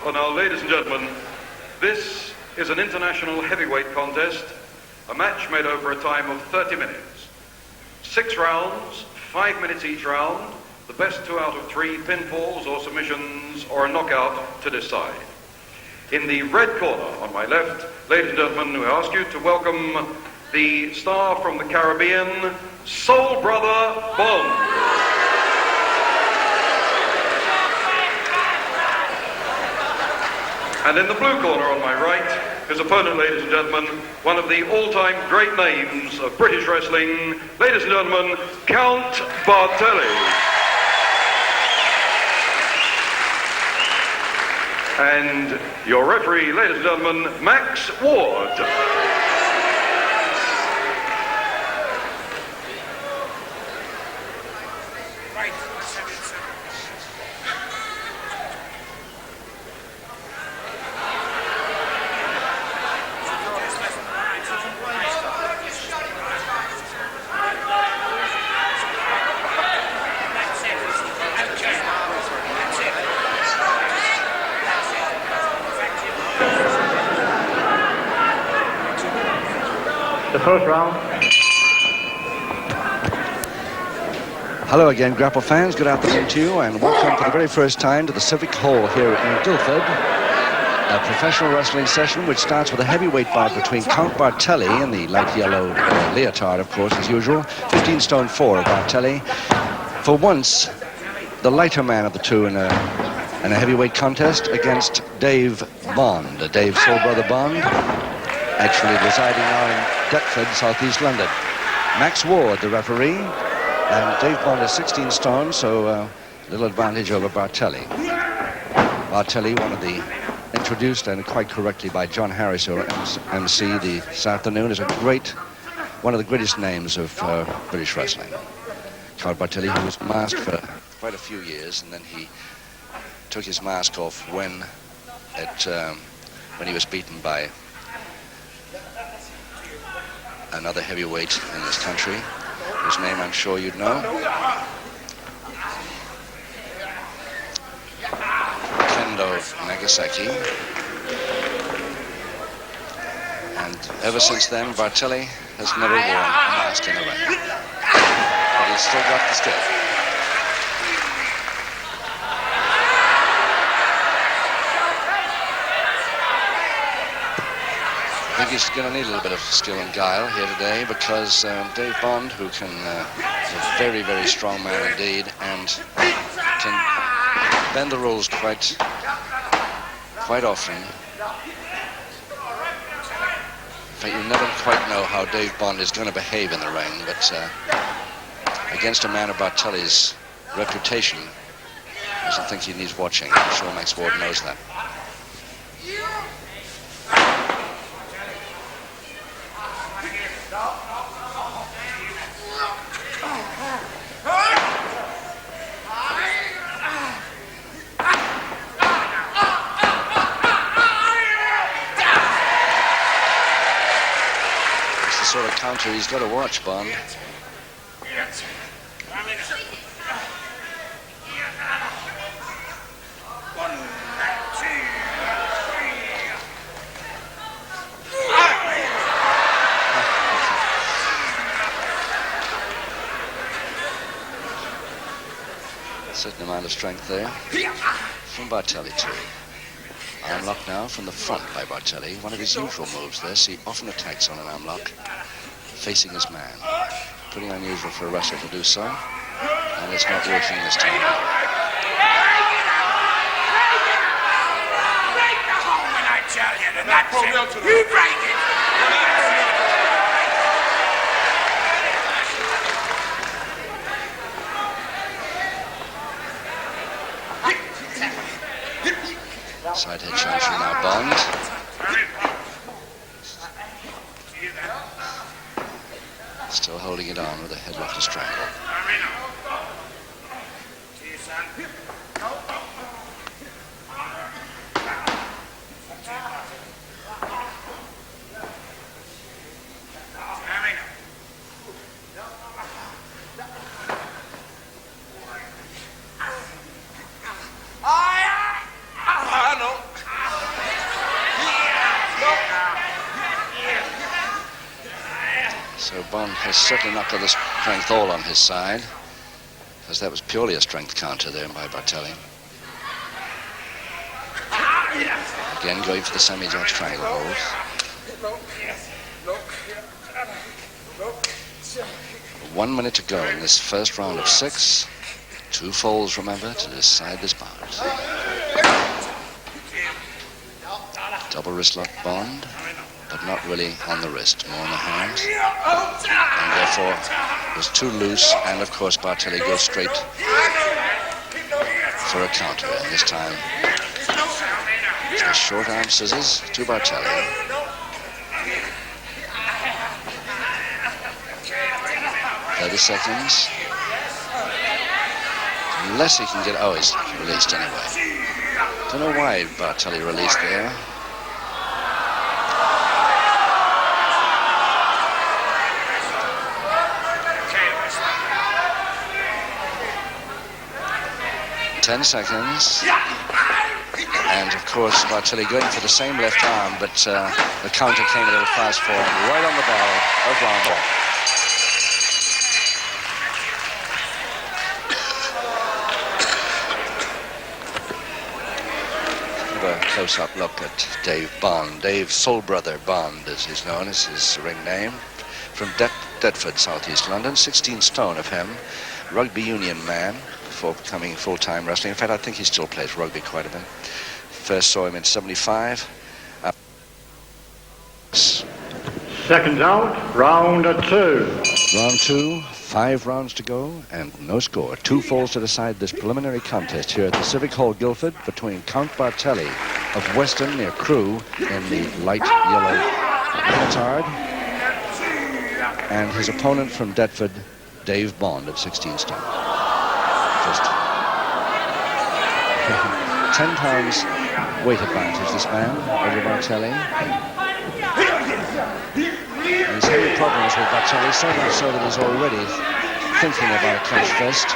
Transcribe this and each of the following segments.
Well, now, ladies and gentlemen, this is an international heavyweight contest, a match made over a time of 30 minutes. 6 rounds, 5 minutes each round, the best 2 out of 3 pinfalls or submissions or a knockout to decide. In the red corner on my left, ladies and gentlemen, we ask you to welcome the star from the Caribbean, Soul Brother Bond. And in the blue corner on my right, his opponent, ladies and gentlemen, one of the all-time great names of British wrestling, ladies and gentlemen, Count Bartelli. And your referee, ladies and gentlemen, Max Ward. The first round. Hello again, Grapple fans. Good afternoon to you, and welcome for the very first time to the Civic Hall here in Guildford. A professional wrestling session which starts with a heavyweight bout between Count Bartelli in the light yellow leotard, of course, as usual. 15 stone 4 of Bartelli. For once, the lighter man of the two in a heavyweight contest against Dave Bond, Dave Soul Brother Bond, actually residing now in Deptford, southeast London. Max Ward, the referee, and Dave Bond is 16 stone, so a little advantage over Bartelli. Bartelli, one of the introduced, and quite correctly, by John Harris, or MC this afternoon, is one of the greatest names of British wrestling. Count Bartelli, who was masked for quite a few years, and then he took his mask off when he was beaten by another heavyweight in this country, whose name I'm sure you'd know. Kendo Nagasaki. And ever since then, Bartelli has never worn a mask in the ring. But he's still got the stick. I think he's going to need a little bit of skill and guile here today, because Dave Bond, who is a very, very strong man indeed, and can bend the rules quite often. In fact, you never quite know how Dave Bond is going to behave in the ring, but against a man of Bartelli's reputation, I don't think he needs watching. I'm sure Max Ward knows that. Sort of counter he's got to watch, Bond. Certain amount of strength there from Bartelli too. Arm lock now from the front by Bartelli. One of his usual moves this. He often attacks on an arm lock, facing his man. Pretty unusual for a wrestler to do so, and it's not working this time. Break the hole when I tell you to not it. You break it. Side head charge from now Bond. Still holding it on with a headlock to strangle. So Bond has certainly not got the strength all on his side, because that was purely a strength counter there by Bartelli. Again going for the semi-judge triangle hold. 1 minute to go in this first round of 6. 2 falls, remember, to decide this bout. Double wrist lock Bond, but not really on the wrist, more on the hand. And therefore was too loose, and of course Bartelli goes straight for a counter. And this time, it's short arm scissors to Bartelli. 30 seconds. Unless he can get... Oh, he's released anyway. Don't know why Bartelli released there. Ten seconds. And of course, Bartelli going for the same left arm, but the counter came a little fast for him, right on the bell of round 1. Close-up look at Dave Bond. Dave Soul Brother Bond, as he's known, is his ring name. From Deptford, southeast London. 16 stone of him. Rugby union man before becoming full-time wrestling. In fact, I think he still plays rugby quite a bit. First saw him in 75. Seconds out, round 2. Round 2, 5 rounds to go, and no score. 2 falls to decide this preliminary contest here at the Civic Hall, Guildford, between Count Bartelli of Weston near Crewe in the light yellow leotard, and his opponent from Deptford, Dave Bond, at 16 stone. Just 10 pounds weight advantage, this man, over Bartelli. And he's having problems with Bartelli, so much so that he's already thinking about a clenched fist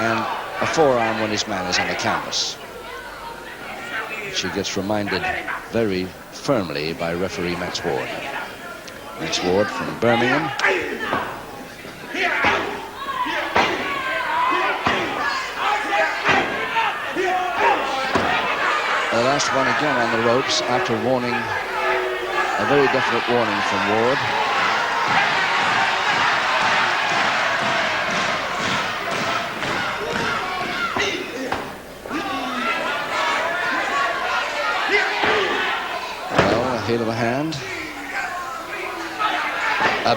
and a forearm when his man is on the canvas. Which he gets reminded very firmly by referee Max Ward. Max Ward from Birmingham. The last one again on the ropes after warning, a very definite warning from Ward. Well, a heel of a hand.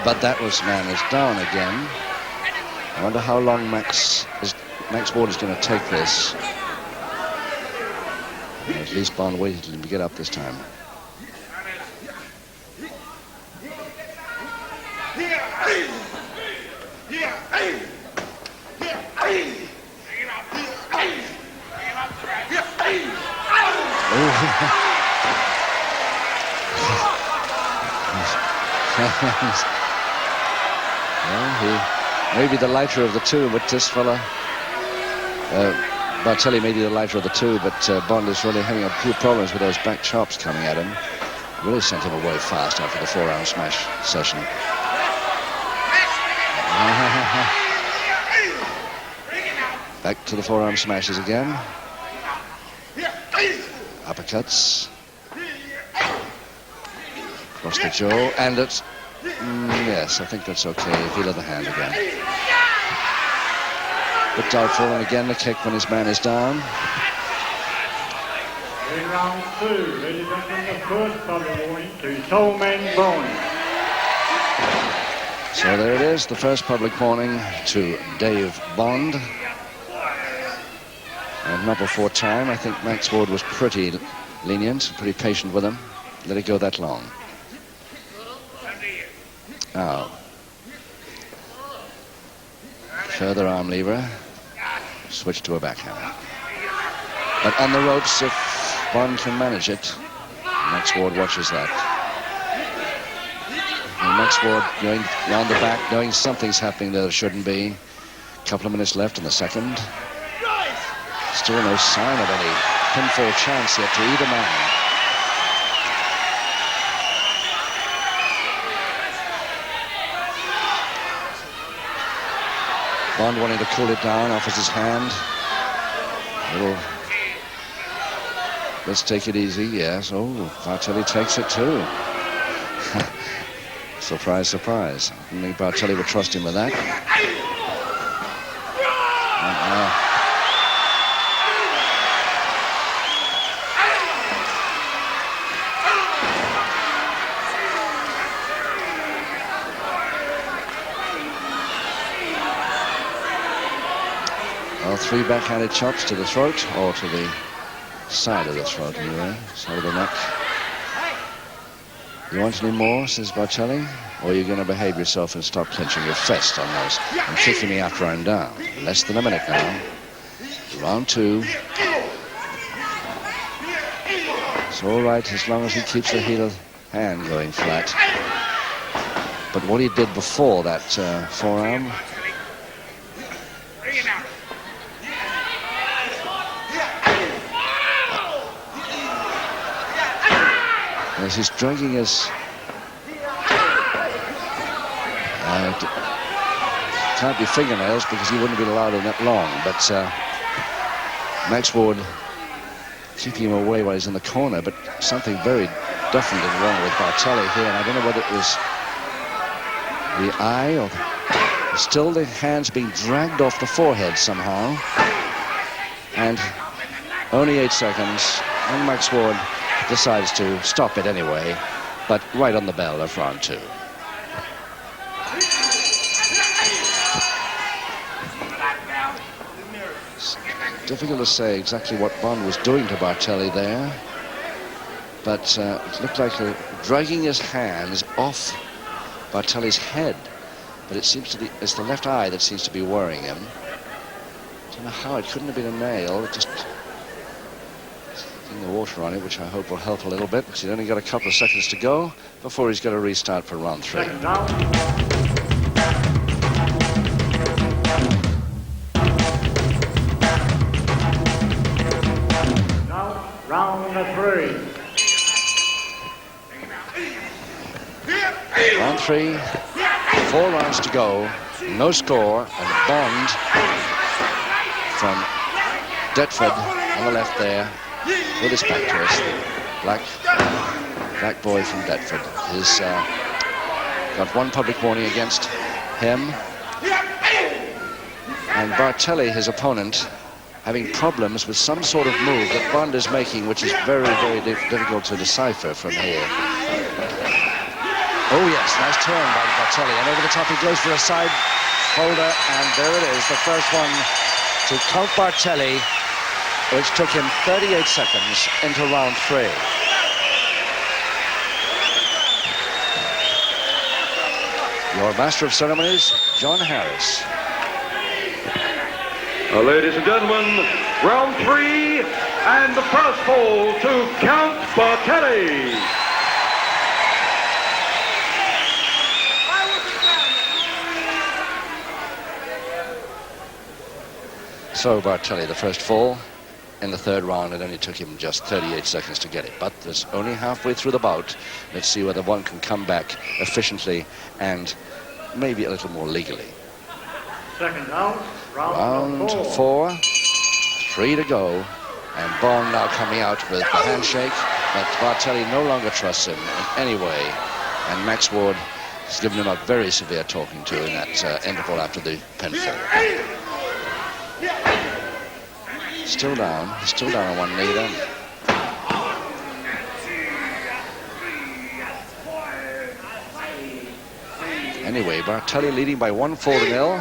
But that man is down again. I wonder how long Max Ward is going to take this. At least Bond waited till him to get up this time. Well, he may be the lighter of the two, but this fella, Bartelli may be the lighter of the two, but Bond is really having a few problems with those back chops coming at him. Really sent him away fast after the 4-round smash session. Back to the 4-arm smashes again. Uppercuts. Across the jaw, and it's... yes, I think that's okay. Heel of the hand again. But doubtful, and again the kick when his man is down. In round 2, ladies and gentlemen, the first public warning to Soul Man Bond. So there it is, the first public warning to Dave Bond. And not before time. I think Max Ward was pretty lenient, pretty patient with him. Let it go that long. Now, further arm lever, switch to a backhand. But on the ropes, if Bond can manage it, Max Ward watches that. And Max Ward going round the back, knowing something's happening there that shouldn't be. A couple of minutes left in the second. Still no sign of any pinfall chance yet to either man. Bond wanting to cool it down, offers his hand. Let's take it easy, yes. Oh, Bartelli takes it too. Surprise, surprise. I didn't think Bartelli would trust him with that. Well, 3 backhanded chops to the throat, or to the side of the throat anyway, side of the neck. You want any more, says Bartelli, or are you going to behave yourself and stop clenching your fist on those and kicking me after I'm down? Less than a minute now. Round 2. It's all right as long as he keeps the heel hand going flat. But what he did before that forearm, as he's dragging his... can't be fingernails because he wouldn't have been allowed in that long, but Max Ward keeping him away while he's in the corner, but something very different and wrong with Bartelli here, and I don't know whether it was the eye or still the hands being dragged off the forehead somehow. And only 8 seconds, and Max Ward decides to stop it anyway, but right on the bell of round 2. It's difficult to say exactly what Bond was doing to Bartelli there, but it looked like dragging his hands off Bartelli's head, but it seems to be it's the left eye that seems to be worrying him. I don't know how, it couldn't have been a nail, just the water on it, which I hope will help a little bit, because he's only got a couple of seconds to go before he's got to restart for round 3. Now, round 3. Round 3, 4 rounds to go, no score, and Bond from Deptford on the left there, with his back to us, black boy from Deptford, has got 1 public warning against him. And Bartelli, his opponent, having problems with some sort of move that Bond is making, which is very, very difficult to decipher from here. Oh yes, nice turn by Bartelli, and over the top he goes for a side holder, and there it is, the first one to count Bartelli, which took him 38 seconds into round 3. Your master of ceremonies, John Harris. Ladies and gentlemen, round 3, and the first fall to Count Bartelli. So Bartelli, the first fall in the 3rd round, it only took him just 38 seconds to get it, but there's only halfway through the bout. Let's see whether one can come back efficiently and maybe a little more legally. Second round, round 4, 3 to go, and Bond now coming out with the handshake, but Bartelli no longer trusts him in any way, and Max Ward has given him a very severe talking to in that interval after the pinfall. Still down. He's still down on 1 knee then. Anyway, Bartelli leading by 1-4-0.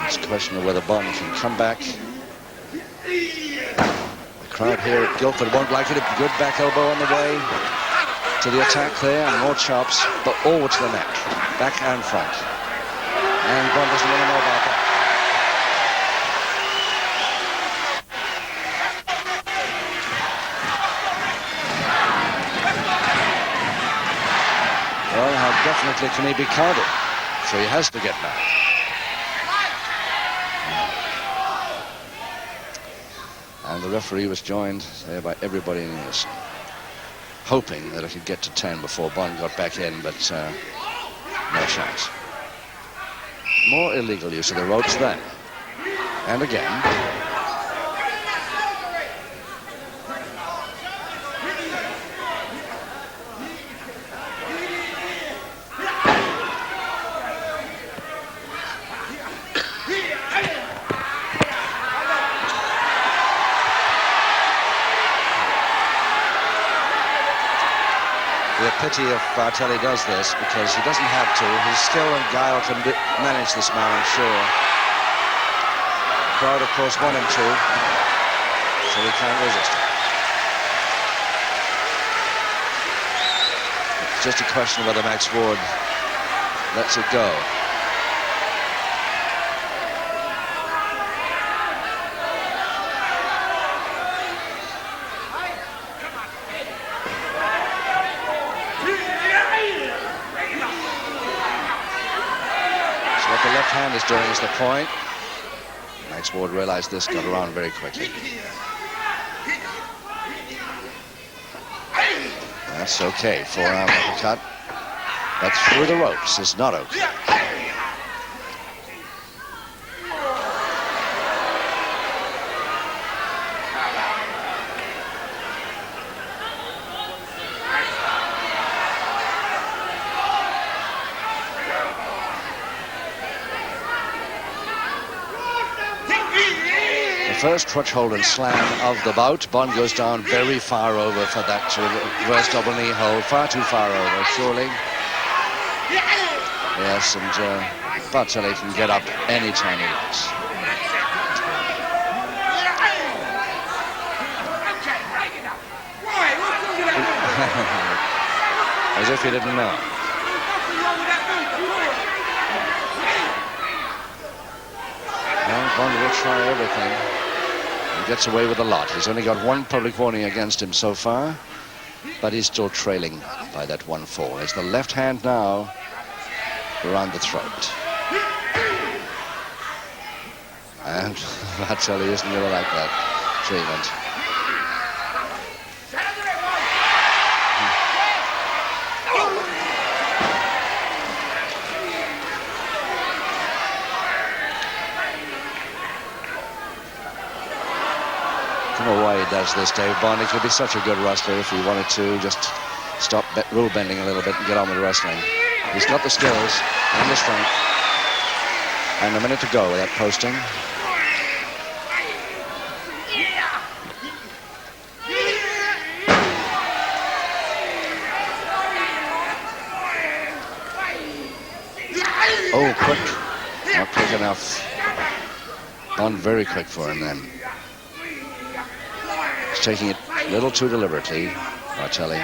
It's a question of whether Bond can come back. The crowd here at Guildford won't like it. A good back elbow on the way to the attack there, and more chops, but all to the neck, back and front. And Bond doesn't want to know about that. Well, how definitely can he be counted? So he has to get back. And the referee was joined there by everybody in unison, hoping that it could get to 10 before Bond got back in, but No chance. More illegal use of the ropes then. And again. The pity if Bartelli does this, because he doesn't have to. His skill and guile can manage this man, I'm sure. The crowd, of course, want him to, so he can't resist it. It's just a question of whether Max Ward lets it go. The left hand is doing is the point. Max Ward realized this, got around very quickly. That's okay. Forearm uppercut. But through the ropes is not okay. First crutch hold and slam of the bout. Bond goes down very far over for that reverse double knee hold. Far too far over, surely. Yes, and Bartelli can get up any time he wants. As if he didn't know. Well, Bond will try everything. Gets away with a lot. He's only got one public warning against him so far, but he's still trailing by that 1-4. It's the left hand now around the throat. And Bartelli isn't going to like that treatment. I don't know why he does this, Dave Bond. He could be such a good wrestler if he wanted to just stop rule bending a little bit and get on with wrestling. He's got the skills and the strength. And a minute to go with that posting. Oh, quick. Not quick enough. Bond very quick for him then. He's taking it a little too deliberately, Bartelli.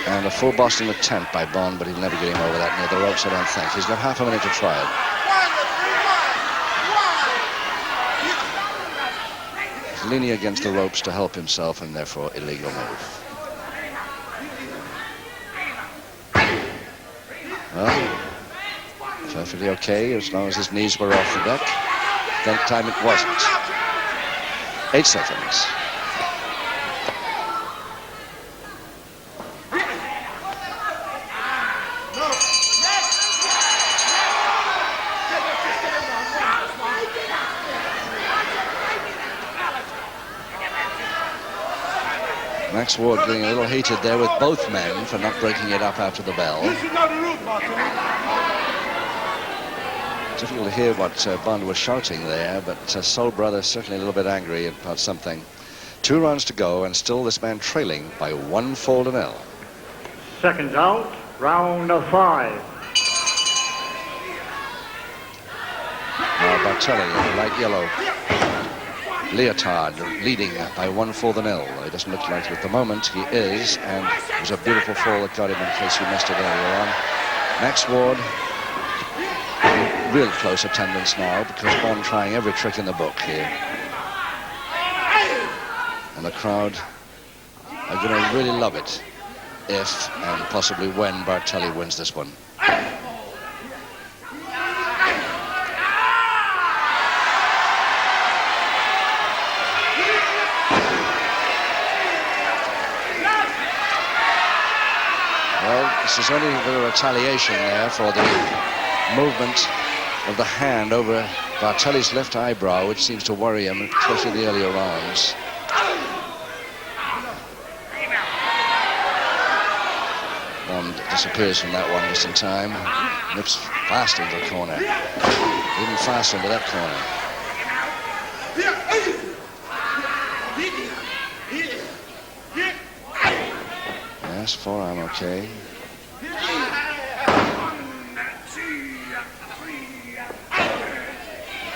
And a full Boston attempt by Bond, but he'll never get him over that near the ropes, I don't think. He's got half a minute to try it. He's leaning against the ropes to help himself, and therefore illegal move. Well, perfectly okay as long as his knees were off the deck. That time it wasn't. 8 seconds. Max Ward getting a little heated there with both men for not breaking it up after the bell. Difficult to hear what Bond was shouting there, but Soul Brothers certainly a little bit angry about something. 2 rounds to go, and still this man trailing by 1-0. Seconds out, round of 5. Now Bartelli in the light yellow leotard leading by 1-0. He doesn't look like it at the moment. He is, and it was a beautiful fall that got him in case you missed it earlier on. Max Ward, real close attendance now because Bond trying every trick in the book here. And the crowd are going to really love it if and possibly when Bartelli wins this one. Well, This is only a bit of retaliation there for the movement of the hand over Bartelli's left eyebrow, which seems to worry him, especially in the earlier rounds. Bond disappears from that one just in time. Nips fast into the corner. Even faster into that corner. Yes, forearm okay.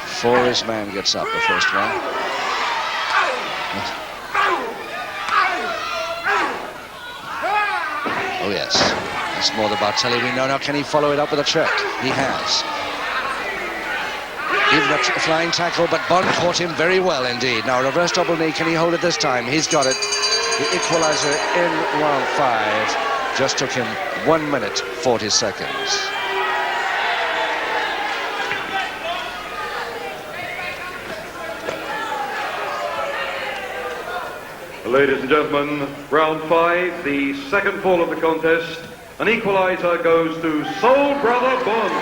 Before his man gets up, the first one. Oh yes, that's more the Bartelli we know now. Can he follow it up with a check? He has. Even a flying tackle, but Bond caught him very well indeed. Now reverse double knee, can he hold it this time? He's got it. The equalizer in round 5 just took him 1 minute 40 seconds. Ladies and gentlemen, round 5, the second fall of the contest. An equalizer goes to Soul Brother Bond.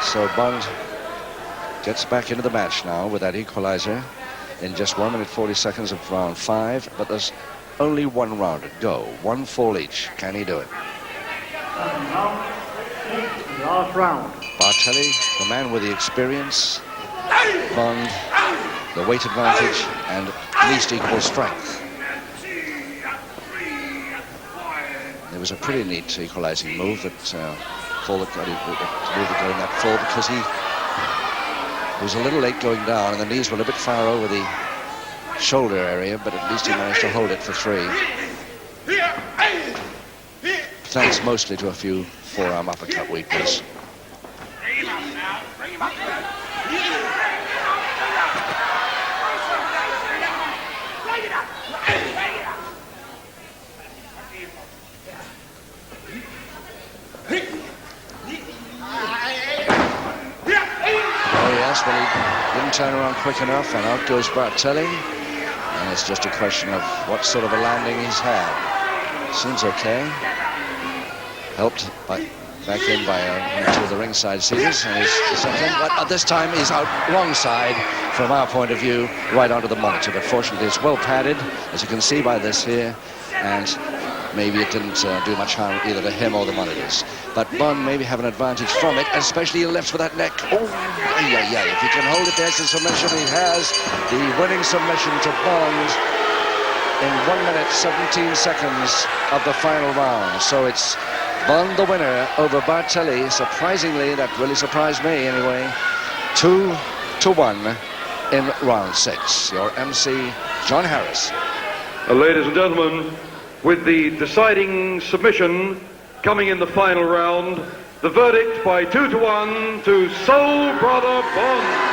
So Bond gets back into the match now with that equalizer in just 1 minute 40 seconds of round 5, but there's only one round to go. 1 fall each. Can he do it? Last round. Bartelli, the man with the experience. Bond, the weight advantage and least equal strength. It was a pretty neat equalizing move that fall that got him that fall, because he was a little late going down and the knees were a bit far over the shoulder area, but at least he managed to hold it for 3. Thanks mostly to a few forearm uppercut weakness. Well, he didn't turn around quick enough, and out goes Bartelli. And it's just a question of what sort of a landing he's had. Seems okay. Helped back in by two of the ringside seaters. And he's the second, but this time he's out wrong side from our point of view, right onto the monitor. But fortunately, it's well padded, as you can see by this here. And maybe it didn't do much harm either to him or the monitors. But Bond maybe have an advantage from it, especially he left with that neck. Oh, yeah. If he can hold it, there's the submission. He has the winning submission to Bond in 1 minute 17 seconds of the final round. So it's Bond the winner over Bartelli. Surprisingly, that really surprised me anyway. 2-1 in round 6. Your MC, John Harris. Ladies and gentlemen, with the deciding submission coming in the final round, the verdict by 2-1 to Soul Brother Bond.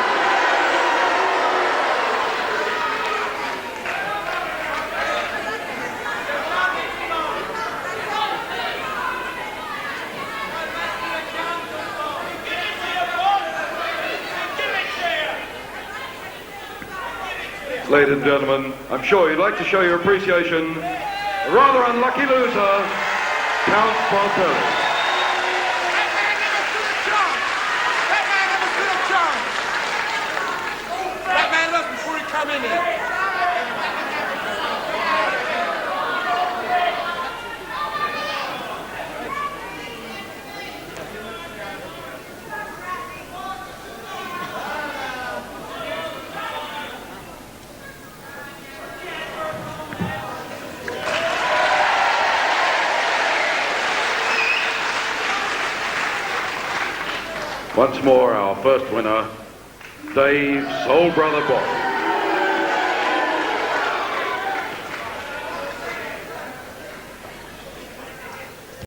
Ladies and gentlemen, I'm sure you'd like to show your appreciation. A rather unlucky loser, Count Bartelli. That man left before he come in here. Once more, our first winner, Dave Soul Brother Bond.